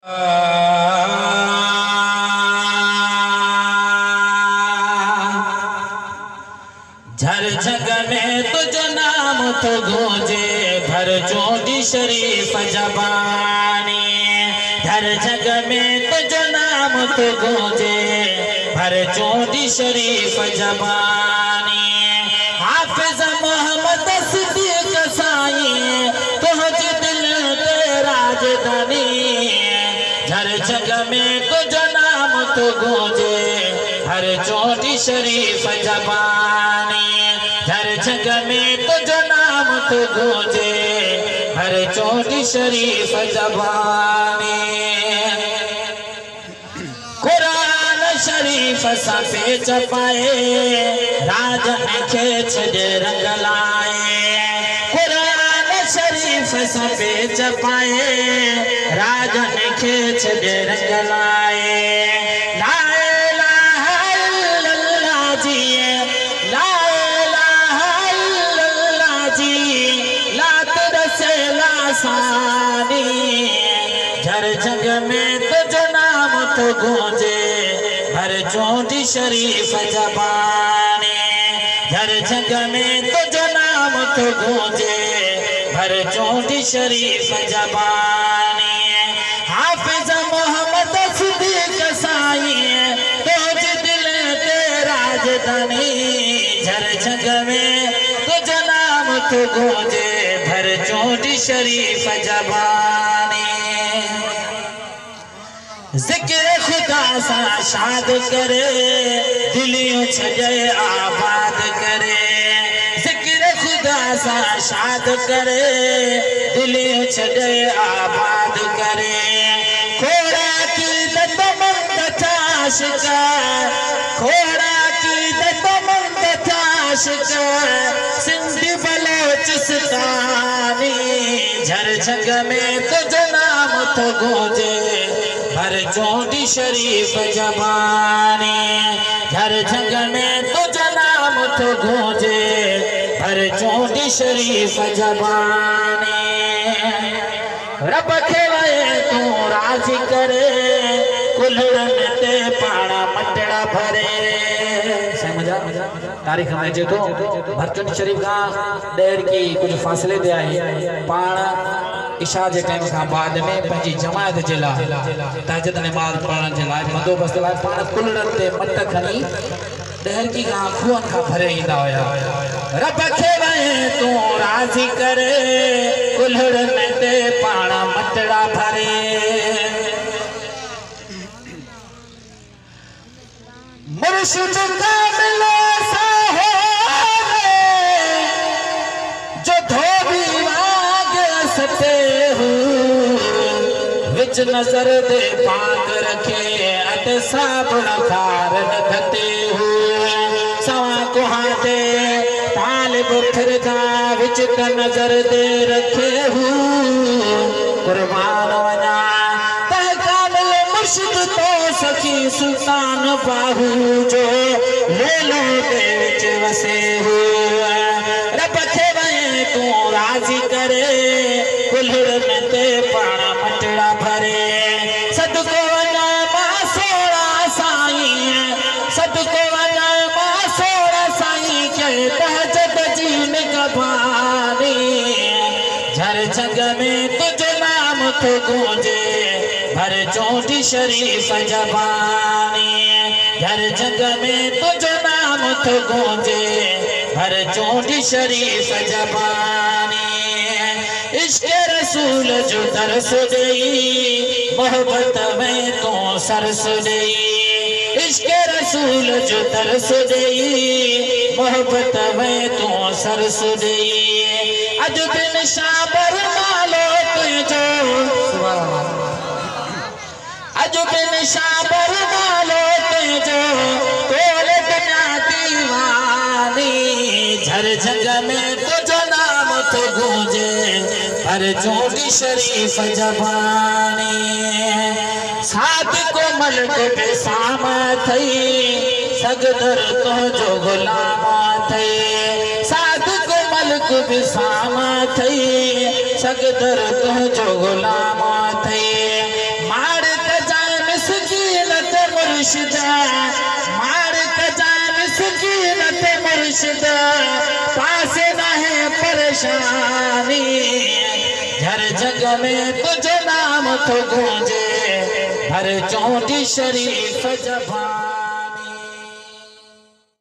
झर जग में तुझो नाम तो गूंजे भर चोटी शरीफ जबानी। झर जग में तुझो नाम तो गूंजे भर चोटी शरीफ जबानी। हाफिज मोहम्मद सिद्दीक साईं तुझ दिल ते राजधानी। झर जग में तुझो नाम तो गूंजे हर चोटी शरीफ जबानी। हर जग में तुझो नाम तो गूंजे हर चोटी शरीफ जबानी। कुरान शरीफ सफ़े चपाए राज खे छॾे रंग लाए। कुरान शरीफ सफ़े चपाए राज खे छॾे रंग लाए। झर जग में तुझो नाम तो गूंजे हर चोटी शरीफ जबानी। झर जग में तुझो नाम तो गूंजे हर चोटी शरीफ जबानी। हाफिज मोहम्मद सिद्दीक साईं तुझ दिल ते राजधानी। झर जग में तुझो नाम तो गूंजे भर चोटी शरीफ जबानी। जिक्र खुदा सा शाद करे दिलियों छजे आबाद करे। जिक्र खुदा सा शाद करे दिलियों छजे आबाद करे। खोड़ा की दतमंद चाशिका खोड़ा की दतमंद चाशिका सिंधी बलोचिस्तानी। झर जग में तुझो नाम तो गूंजे हर चोटी शरीफ जबानी। झर जग में तुझो नाम तो गूंजे हर चोटी शरीफ जबानी। रब खे वए तू राज़ी करे कुल्हड़न ते पाणा मटड़ा भरे। तारीख में जे तो भरचोटी शरीफ का देर की कुछ फासले दे आए पाण इशा जे टाइम का बाद में पंजी जमात जे ला तहज्जुद नमाज पढ़न जे ला बंदोबस्त ला पाण कुल्हड़न ते मट खणी देर की का खून का भरे इंदा होया। रब खे वए तू राज़ी करे कुल्हड़न ते पाणा मटड़ा भरे। मुर्शिद का मिलो विच नजर दे पाक रखे अत साबुण खार नखते हो। सवा कुहाते तालिब फिरदा विच त नजर दे रखे हो। कुर्बान वना तह कामिल मुर्शिद तो सखी सुल्तान बाहू जो लेलो दे विच वसे हो। रब खे वए तू राज़ी करे कुल्हड़न ते पाणा मटड़ा भरे। सदको वञा मां सोड़ा साईं सदको वञा मां सोड़ा साईं के तहज्जुद जी निगहबानी। झर जग में तुझो नाम तो गूंजे भर चोटी शरीफ जबानी। झर जग में तुझो नाम तो गूंजे भर चोटी शरीफ जबानी। इश्क़ रसूल जो दरस देई मोहब्बत में तो सरस देई। इश्क़ रसूल जो दरस देई मोहब्बत में तो सरस देई। अज दिन शाबर मालो तुझो अज दिन शाबर मालो तुझो कोल दुनिया दीवानी। झर जग में तुझो नाम तो गूंजे हर चोटी शरीफ जबानी। साथ को मलक पे साम थई सगदर तो जो गुलाम थई। साथ को मलक पे साम थई सगदर तो जो गुलाम थई। मार मुर्शिदा मार कजान सुकीन ते मुर्शिदा पास ना है परेशानी हर जग में तुझो नाम तो गूंजे हर चौंटी शरीफ जबान